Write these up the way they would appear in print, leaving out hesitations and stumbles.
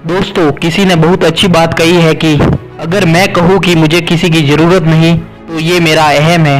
दोस्तों, किसी ने बहुत अच्छी बात कही है कि अगर मैं कहूँ कि मुझे किसी की ज़रूरत नहीं तो ये मेरा अहम है।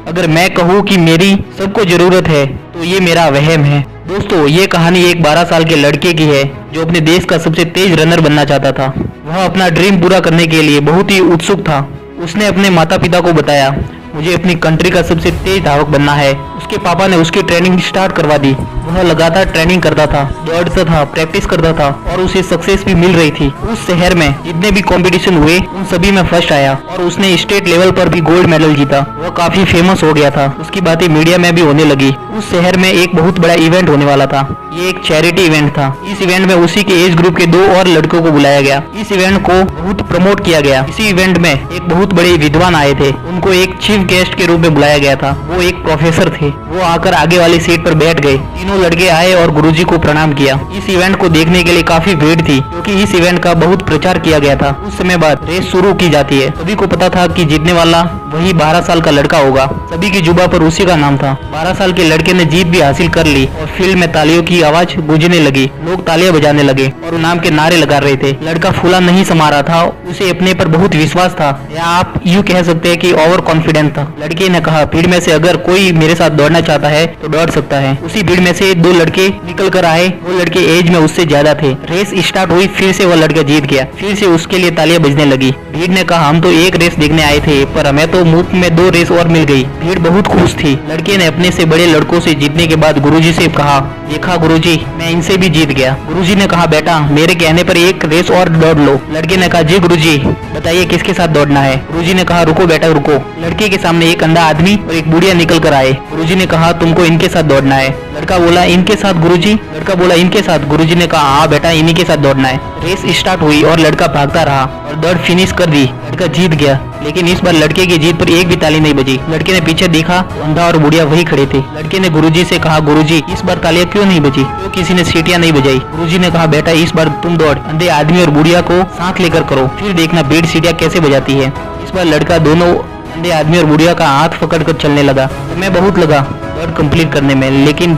अगर मैं कहूँ कि मेरी सबको ज़रूरत है तो ये मेरा वहम है। दोस्तों, ये कहानी एक 12 साल के लड़के की है जो अपने देश का सबसे तेज रनर बनना चाहता था। वह अपना ड्रीम पूरा करने के लिए बहुत ही उत्सुक था। उसने अपने माता पिता को बताया, मुझे अपनी कंट्री का सबसे तेज धावक बनना है। उसके पापा ने उसकी ट्रेनिंग स्टार्ट करवा दी। वह लगातार ट्रेनिंग करता था, दौड़ता था, प्रैक्टिस करता था और उसे सक्सेस भी मिल रही थी। उस शहर में जितने भी कंपटीशन हुए उन सभी में फर्स्ट आया और उसने स्टेट लेवल पर भी गोल्ड मेडल जीता। वह काफी फेमस हो गया था। उसकी बातें मीडिया में भी होने लगी। उस शहर में एक बहुत बड़ा इवेंट होने वाला था। ये एक चैरिटी इवेंट था। इस इवेंट में उसी के एज ग्रुप के 2 और लड़कों को बुलाया गया। इस इवेंट को बहुत प्रमोट किया गया। इसी इवेंट में एक बहुत बड़े विद्वान आए थे। उनको एक चीफ गेस्ट के रूप में बुलाया गया था। वो एक प्रोफेसर थे। वो आकर आगे वाली सीट पर बैठ गए। तीनों लड़के आए और गुरुजी को प्रणाम किया। इस इवेंट को देखने के लिए काफी भीड़ थी क्योंकि इस इवेंट का बहुत प्रचार किया गया था। कुछ समय बाद रेस शुरू की जाती है। सभी को पता था कि जीतने वाला वही 12 साल का लड़का होगा। सभी की जुबान पर उसी का नाम था। 12 साल के लड़के ने जीत भी हासिल कर ली और फील्ड में तालियों की आवाज गूंजने लगी। लोग तालियां बजाने लगे और नाम के नारे लगा रहे थे। लड़का फूला नहीं समा रहा था। उसे अपने पर बहुत विश्वास था, या आप यूँ कह सकते हैं कि ओवर कॉन्फिडेंट था। लड़के ने कहा, भीड़ में से अगर कोई मेरे साथ दौड़ना चाहता है तो दौड़ सकता है। उसी भीड़ में से 2 लड़के निकल कर आए। वो लड़के एज में उससे ज्यादा थे। रेस स्टार्ट हुई, फिर से वह लड़का जीत गया। फिर से उसके लिए तालियां बजने लगी। भीड़ ने कहा, हम तो एक रेस देखने आए थे पर हमें तो मुफ्त में 2 रेस और मिल गई। भीड़ बहुत खुश थी। लड़के ने अपने से बड़े लड़कों से जीतने के बाद गुरुजी से कहा, देखा गुरुजी, मैं इनसे भी जीत गया। गुरुजी ने कहा, बेटा मेरे कहने पर एक रेस और दौड़ लो। लड़के ने कहा, जी गुरुजी, बताइए किसके साथ दौड़ना है। गुरुजी ने कहा, रुको बेटा रुको। लड़के के सामने एक अंधा आदमी और एक बुढ़िया निकल कर आए। गुरुजी ने कहा, तुमको इनके साथ दौड़ना है। लड़का बोला, इनके साथ गुरुजी। लड़का बोला, इनके साथ। गुरुजी ने कहा, हाँ बेटा इन्हीं के साथ दौड़ना है। रेस स्टार्ट हुई और लड़का भागता रहा और दौड़ फिनिश कर दी। लड़का जीत गया, लेकिन इस बार लड़के की जीत पर एक भी ताली नहीं बजी। लड़के ने पीछे देखा, अंधा और बुढ़िया वही खड़े थे। लड़के ने गुरुजी से कहा, गुरुजी इस बार तालियां क्यों नहीं बजी, क्यों किसी ने सीटियां नहीं बजाई। गुरुजी ने कहा, बेटा इस बार तुम दौड़ अंधे आदमी और बुढ़िया को साथ लेकर करो, फिर देखना भीड़ सीटियां कैसे बजाती है। इस बार लड़का दोनों अंधे आदमी और बुढ़िया का हाथ पकड़कर चलने लगा। समय बहुत लगा दौड़ कंप्लीट करने में, लेकिन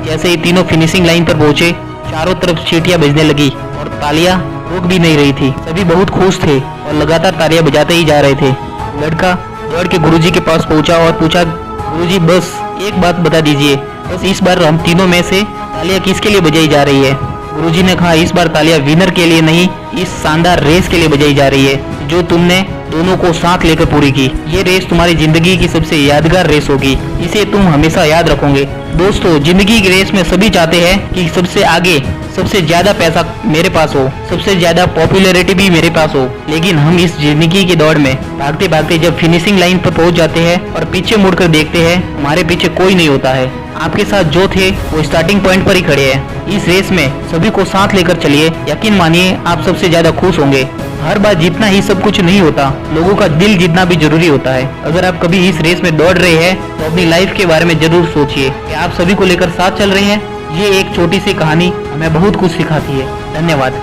जैसे ही तीनों फिनिशिंग लाइन पर पहुंचे, चारों तरफ सीटियां बजने लगी और तालियां रुक भी नहीं रही थी। सभी बहुत खुश थे और लगातार तालियां बजाते ही जा रहे थे। लड़का दौड़ के गुरुजी के पास पहुंचा और पूछा, गुरुजी बस एक बात बता दीजिए, बस इस बार हम तीनों में से तालियां किसके लिए बजाई जा रही है। गुरुजी ने कहा, इस बार तालियां विनर के लिए नहीं, इस शानदार रेस के लिए बजाई जा रही है जो तुमने दोनों को साथ लेकर पूरी की। ये रेस तुम्हारी जिंदगी की सबसे यादगार रेस होगी, इसे तुम हमेशा याद रखोगे। दोस्तों, जिंदगी की रेस में सभी चाहते हैं कि सबसे आगे सबसे ज्यादा पैसा मेरे पास हो, सबसे ज्यादा पॉपुलैरिटी भी मेरे पास हो, लेकिन हम इस जिंदगी की दौड़ में भागते भागते जब फिनिशिंग लाइन पर पहुंच जाते हैं और पीछे मुड़कर देखते हैं, हमारे पीछे कोई नहीं होता है। आपके साथ जो थे वो स्टार्टिंग पॉइंट पर ही खड़े हैं। इस रेस में सभी को साथ लेकर चलिए, यकीन मानिए आप सबसे ज्यादा खुश होंगे। हर बार जीतना ही सब कुछ नहीं होता, लोगों का दिल जीतना भी जरूरी होता है। अगर आप कभी इस रेस में दौड़ रहे हैं तो अपनी लाइफ के बारे में जरूर सोचिए कि आप सभी को लेकर साथ चल रहे हैं। ये एक छोटी सी कहानी हमें बहुत कुछ सिखाती है। धन्यवाद।